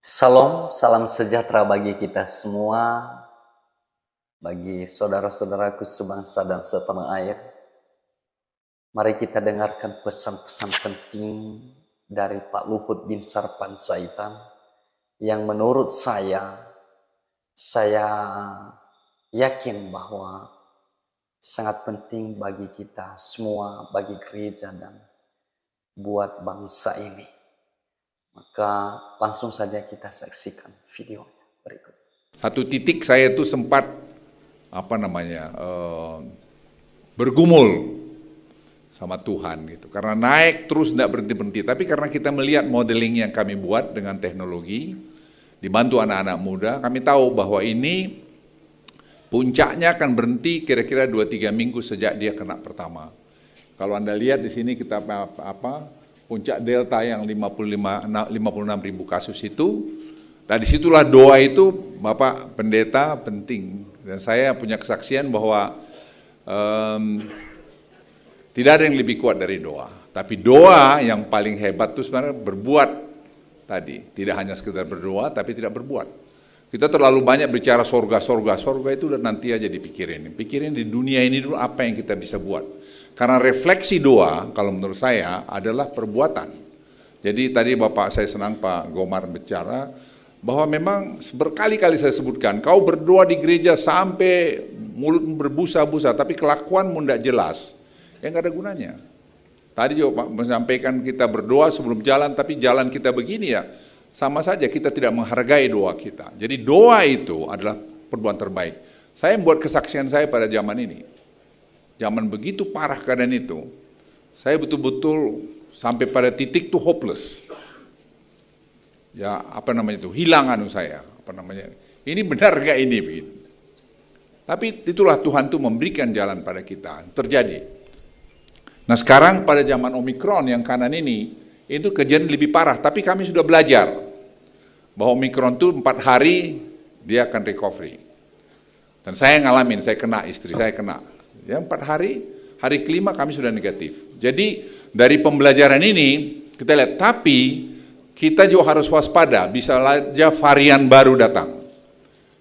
Salam, salam sejahtera bagi kita semua, bagi saudara-saudaraku sebangsa dan setanah air. Mari kita dengarkan pesan-pesan penting dari Pak Luhut bin Sarpanjaitan yang menurut saya yakin bahwa sangat penting bagi kita semua, bagi gereja dan buat bangsa ini. Maka langsung saja kita saksikan video berikut. Satu titik saya itu sempat bergumul sama Tuhan gitu, karena naik terus tidak berhenti-berhenti. Tapi karena kita melihat modeling yang kami buat dengan teknologi, dibantu anak-anak muda, kami tahu bahwa ini puncaknya akan berhenti kira-kira 2-3 minggu sejak dia kena pertama. Kalau Anda lihat di sini kita puncak delta yang 56 ribu kasus itu, nah disitulah doa itu Bapak Pendeta penting. Dan saya punya kesaksian bahwa tidak ada yang lebih kuat dari doa. Tapi doa yang paling hebat itu sebenarnya berbuat tadi. Tidak hanya sekedar berdoa, tapi tidak berbuat. Kita terlalu banyak bicara sorga itu udah nanti aja dipikirin. Pikirin di dunia ini dulu apa yang kita bisa buat. Karena refleksi doa, kalau menurut saya, adalah perbuatan. Jadi tadi Bapak saya senang Pak Gomar bicara, bahwa memang berkali-kali saya sebutkan, kau berdoa di gereja sampai mulutmu berbusa-busa, tapi kelakuanmu tidak jelas, ya nggak ada gunanya. Tadi juga Pak menyampaikan kita berdoa sebelum jalan, tapi jalan kita begini ya, sama saja kita tidak menghargai doa kita. Jadi doa itu adalah perbuatan terbaik. Saya membuat kesaksian saya pada zaman ini. Zaman begitu parah keadaan itu, saya betul-betul sampai pada titik tuh hopeless. Ya hilang saya. Ini benar gak ini? Begini. Tapi itulah Tuhan tuh memberikan jalan pada kita, terjadi. Nah sekarang pada zaman Omikron yang kanan ini, itu kejadian lebih parah, tapi kami sudah belajar bahwa Omikron itu 4 hari dia akan recovery. Dan saya ngalamin, saya kena, istri saya kena. Ya 4 hari kelima kami sudah negatif. Jadi dari pembelajaran ini kita lihat, tapi kita juga harus waspada, bisa saja varian baru datang.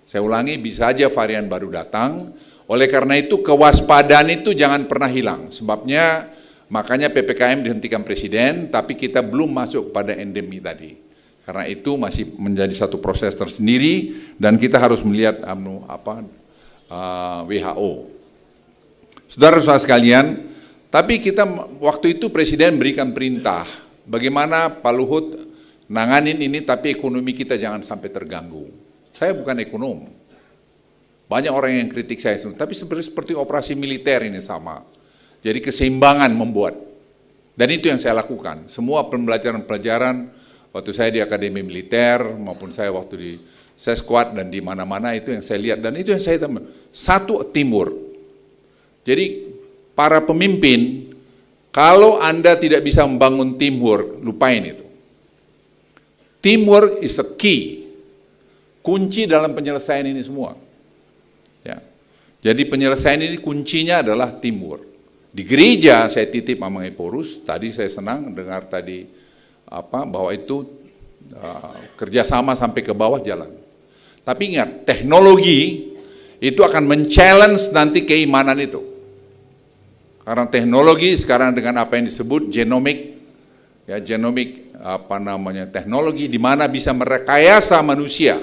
Saya ulangi, bisa saja varian baru datang. Oleh karena itu kewaspadaan itu jangan pernah hilang. Sebabnya makanya PPKM dihentikan Presiden, tapi kita belum masuk pada endemi tadi. Karena itu masih menjadi satu proses tersendiri dan kita harus melihat WHO. Saudara-saudara sekalian, tapi kita waktu itu Presiden berikan perintah, bagaimana Pak Luhut nanganin ini tapi ekonomi kita jangan sampai terganggu. Saya bukan ekonom, banyak orang yang kritik saya, tapi seperti operasi militer ini sama. Jadi keseimbangan membuat, dan itu yang saya lakukan. Semua pembelajaran-pelajaran waktu saya di Akademi Militer maupun saya waktu di Sesquad dan di mana-mana itu yang saya lihat, dan itu yang saya temukan. Satu, teamwork. Jadi para pemimpin, kalau Anda tidak bisa membangun teamwork, lupain itu. Teamwork is a key, kunci dalam penyelesaian ini semua. Ya. Jadi penyelesaian ini kuncinya adalah teamwork. Di gereja saya titip Mamang Eporus, tadi saya senang dengar tadi bahwa itu kerjasama sampai ke bawah jalan. Tapi ingat, teknologi itu akan men-challenge nanti keimanan itu. Karena teknologi sekarang dengan apa yang disebut genomic teknologi di mana bisa merekayasa manusia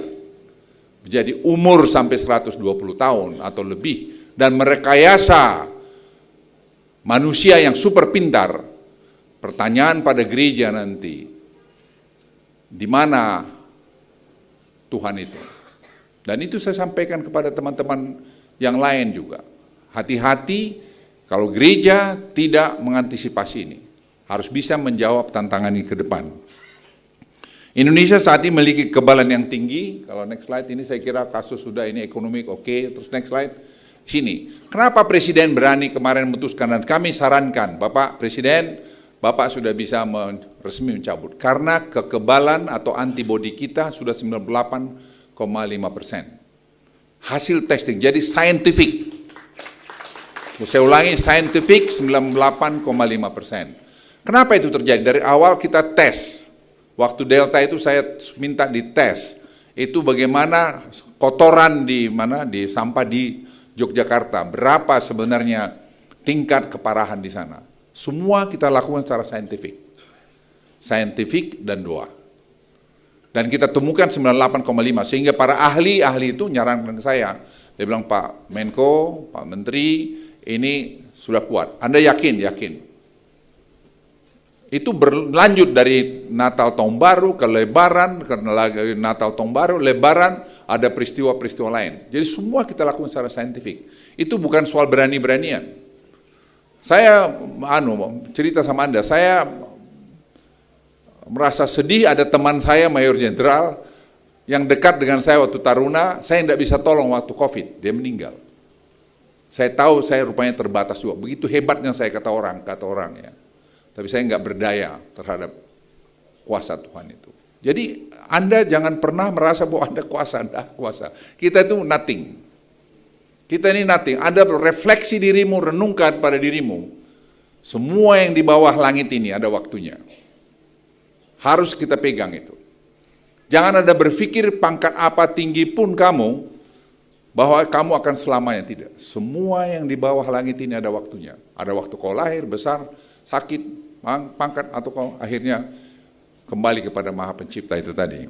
menjadi umur sampai 120 tahun atau lebih dan merekayasa manusia yang super pintar. Pertanyaan pada gereja nanti, di mana Tuhan itu? Dan itu saya sampaikan kepada teman-teman yang lain juga. Hati-hati kalau gereja tidak mengantisipasi ini, harus bisa menjawab tantangan ini ke depan. Indonesia saat ini memiliki kekebalan yang tinggi. Kalau next slide ini saya kira kasus sudah ini ekonomi oke. Terus next slide, sini. Kenapa Presiden berani kemarin memutuskan dan kami sarankan, Bapak Presiden, Bapak sudah bisa resmi mencabut. Karena kekebalan atau antibodi kita sudah 98,5%. Hasil testing, jadi scientific. Saya ulangi, scientific 98,5%. Kenapa itu terjadi? Dari awal kita tes. Waktu Delta itu saya minta dites, itu bagaimana kotoran di sampah di Yogyakarta, berapa sebenarnya tingkat keparahan di sana. Semua kita lakukan secara saintifik dan doa. Dan kita temukan 98,5, sehingga para ahli itu nyarankan ke saya. Dia bilang, Pak Menko, Pak Menteri, ini sudah kuat. Anda yakin? Yakin. Itu berlanjut dari Natal Tahun Baru ke Lebaran, karena Natal Tahun Baru, Lebaran, ada peristiwa-peristiwa lain. Jadi semua kita lakukan secara saintifik. Itu bukan soal berani-beranian. Saya cerita sama Anda, saya merasa sedih ada teman saya Mayor Jenderal yang dekat dengan saya waktu Taruna, saya tidak bisa tolong waktu COVID, dia meninggal. Saya tahu saya rupanya terbatas juga, begitu hebatnya saya kata orang ya. Tapi saya nggak berdaya terhadap kuasa Tuhan itu. Jadi Anda jangan pernah merasa bahwa Anda kuasa, Kita itu nothing. Kita ini nothing. Ada refleksi dirimu, renungkan pada dirimu. Semua yang di bawah langit ini ada waktunya. Harus kita pegang itu. Jangan ada berpikir pangkat apa tinggi pun kamu, bahwa kamu akan selamanya, tidak. Semua yang di bawah langit ini ada waktunya. Ada waktu kau lahir, besar, sakit, pangkat, atau kau akhirnya kembali kepada Maha Pencipta itu tadi.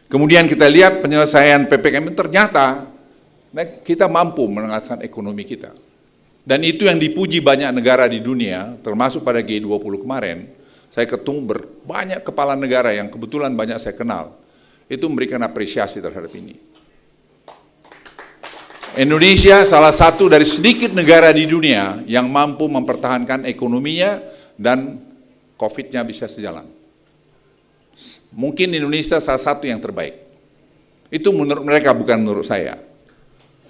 Kemudian kita lihat penyelesaian PPKM ternyata kita mampu meningkatkan ekonomi kita. Dan itu yang dipuji banyak negara di dunia, termasuk pada G20 kemarin. Saya ketemu banyak kepala negara yang kebetulan banyak saya kenal, itu memberikan apresiasi terhadap ini. Indonesia salah satu dari sedikit negara di dunia yang mampu mempertahankan ekonominya dan COVID-nya bisa sejalan. Mungkin Indonesia salah satu yang terbaik. Itu menurut mereka, bukan menurut saya.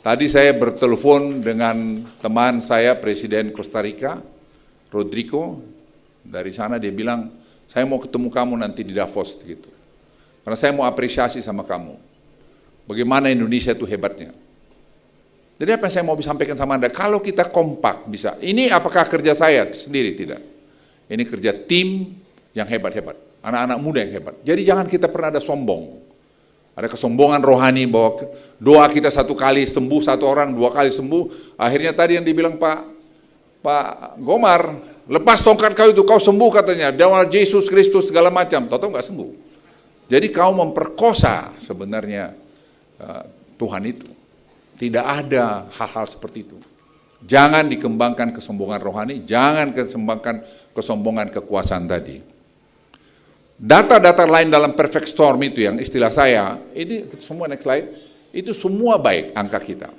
Tadi saya bertelepon dengan teman saya, Presiden Costa Rica, Rodrigo. Dari sana dia bilang, saya mau ketemu kamu nanti di Davos gitu. Karena saya mau apresiasi sama kamu. Bagaimana Indonesia itu hebatnya. Jadi apa yang saya mau sampaikan sama Anda, kalau kita kompak bisa. Ini apakah kerja saya sendiri? Tidak. Ini kerja tim yang hebat-hebat. Anak-anak muda yang hebat. Jadi jangan kita pernah ada sombong. Ada kesombongan rohani bahwa doa kita satu kali sembuh satu orang, dua kali sembuh. Akhirnya tadi yang dibilang Pak Gomar, lepas tongkat kau itu, kau sembuh katanya, dalam Yesus Kristus segala macam, tahu-tahu nggak sembuh. Jadi kau memperkosa sebenarnya Tuhan itu. Tidak ada hal-hal seperti itu. Jangan dikembangkan kesombongan rohani, jangan dikembangkan kesombongan kekuasaan tadi. Data-data lain dalam perfect storm itu yang istilah saya, ini semua next slide, itu semua baik angka kita.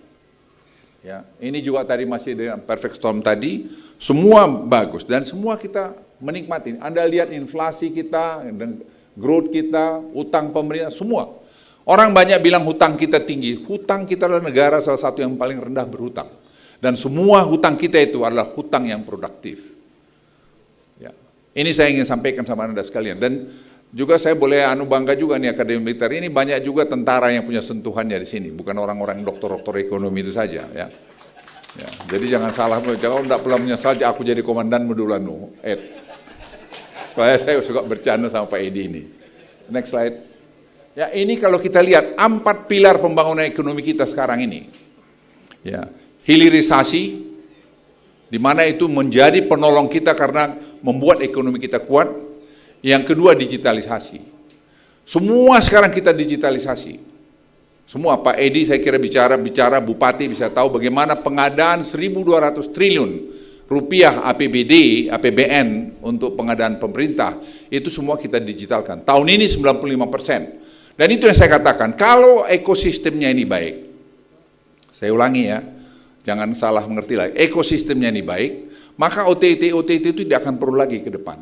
Ya, ini juga tadi masih dengan perfect storm tadi, semua bagus dan semua kita menikmati. Anda lihat inflasi kita, dan growth kita, utang pemerintah, semua. Orang banyak bilang hutang kita tinggi, hutang kita adalah negara salah satu yang paling rendah berhutang. Dan semua hutang kita itu adalah hutang yang produktif. Ya. Ini saya ingin sampaikan sama Anda sekalian. Dan juga saya boleh bangga juga nih Akademi Militer ini banyak juga tentara yang punya sentuhannya di sini, bukan orang-orang dokter-dokter ekonomi itu saja. Ya. Ya. Jadi jangan salah, jangan tidak pernah menyesal aku jadi komandan medulan Soalnya saya suka bercanda sama Pak Edi ini. Next slide. Ya, ini kalau kita lihat 4 pilar pembangunan ekonomi kita sekarang ini. Ya, hilirisasi, di mana itu menjadi penolong kita karena membuat ekonomi kita kuat. Yang kedua, digitalisasi. Semua sekarang kita digitalisasi. Semua, Pak Edi saya kira bicara Bupati bisa tahu bagaimana pengadaan 1.200 triliun rupiah APBD, APBN untuk pengadaan pemerintah, itu semua kita digitalkan. Tahun ini 95%. Dan itu yang saya katakan, kalau ekosistemnya ini baik, saya ulangi ya, jangan salah mengerti lagi, ekosistemnya ini baik, maka OTT itu tidak akan perlu lagi ke depan.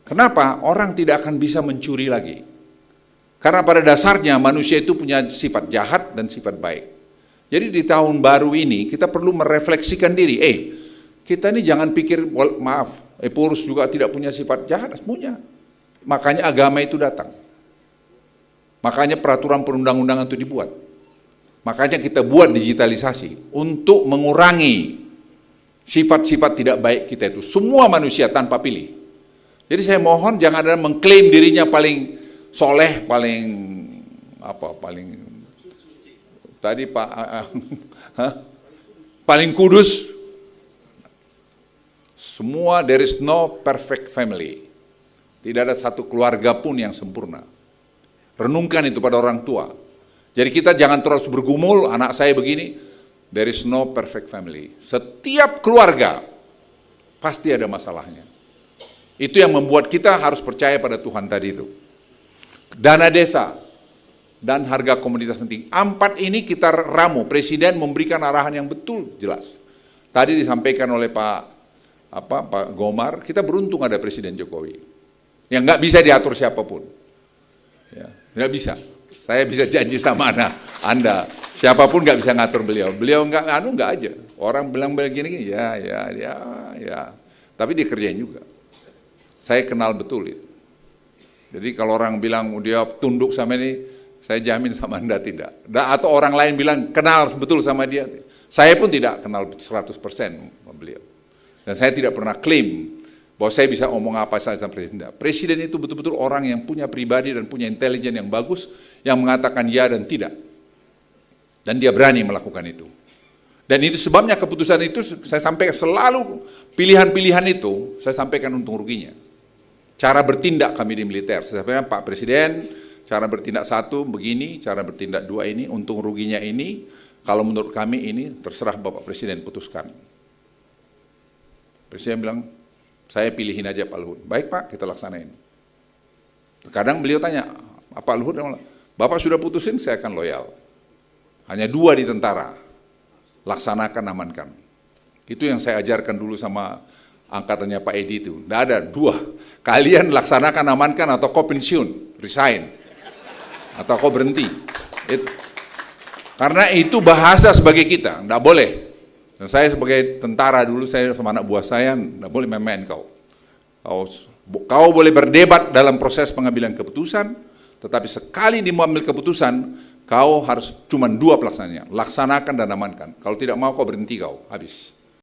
Kenapa? Orang tidak akan bisa mencuri lagi. Karena pada dasarnya manusia itu punya sifat jahat dan sifat baik. Jadi di tahun baru ini kita perlu merefleksikan diri, kita ini jangan pikir, maaf, Epurus juga tidak punya sifat jahat, punya. Makanya agama itu datang. Makanya peraturan perundang-undangan itu dibuat. Makanya kita buat digitalisasi untuk mengurangi sifat-sifat tidak baik kita itu. Semua manusia tanpa pilih. Jadi saya mohon jangan ada mengklaim dirinya paling soleh, paling apa, paling tadi Pak, paling kudus. Semua, there is no perfect family. Tidak ada satu keluarga pun yang sempurna. Renungkan itu pada orang tua. Jadi kita jangan terus bergumul, anak saya begini, there is no perfect family. Setiap keluarga pasti ada masalahnya. Itu yang membuat kita harus percaya pada Tuhan tadi itu. Dana desa dan harga komoditas penting. 4 ini kita ramu, Presiden memberikan arahan yang betul, jelas. Tadi disampaikan oleh Pak Gomar, kita beruntung ada Presiden Jokowi. Yang nggak bisa diatur siapapun. Ya, nggak bisa. Saya bisa janji sama Anda, siapapun nggak bisa ngatur beliau. Beliau nggak aja. Orang bilang begini, ya. Tapi dia kerjain juga. Saya kenal betul itu. Jadi kalau orang bilang dia tunduk sama ini, saya jamin sama Anda tidak. Atau orang lain bilang kenal betul sama dia. Saya pun tidak kenal 100% sama beliau. Dan saya tidak pernah klaim bahwa saya bisa omong apa saja sama Presiden. Presiden itu betul-betul orang yang punya pribadi dan punya intelijen yang bagus, yang mengatakan ya dan tidak. Dan dia berani melakukan itu. Dan itu sebabnya keputusan itu saya sampaikan selalu, pilihan-pilihan itu saya sampaikan untung ruginya. Cara bertindak kami di militer, saya sampaikan Pak Presiden, cara bertindak 1 begini, cara bertindak 2 ini, untung ruginya ini, kalau menurut kami ini terserah Bapak Presiden putuskan. Presiden bilang, saya pilihin aja Pak Luhut. Baik Pak, kita laksanain. Kadang beliau tanya, Pak Luhut, Bapak sudah putusin, saya akan loyal. Hanya 2 di tentara, laksanakan, amankan. Itu yang saya ajarkan dulu sama angkatannya Pak Edi itu. Tidak ada 2. Kalian laksanakan, amankan, atau kau pensiun, resign. Atau kau berhenti. Karena itu bahasa sebagai kita, tidak boleh. Dan saya sebagai tentara dulu, saya sama anak buah saya, tidak boleh main-main kau. Kau boleh berdebat dalam proses pengambilan keputusan, tetapi sekali mengambil keputusan, kau harus cuma 2 pelaksananya, laksanakan dan amankan. Kalau tidak mau kau berhenti kau, habis.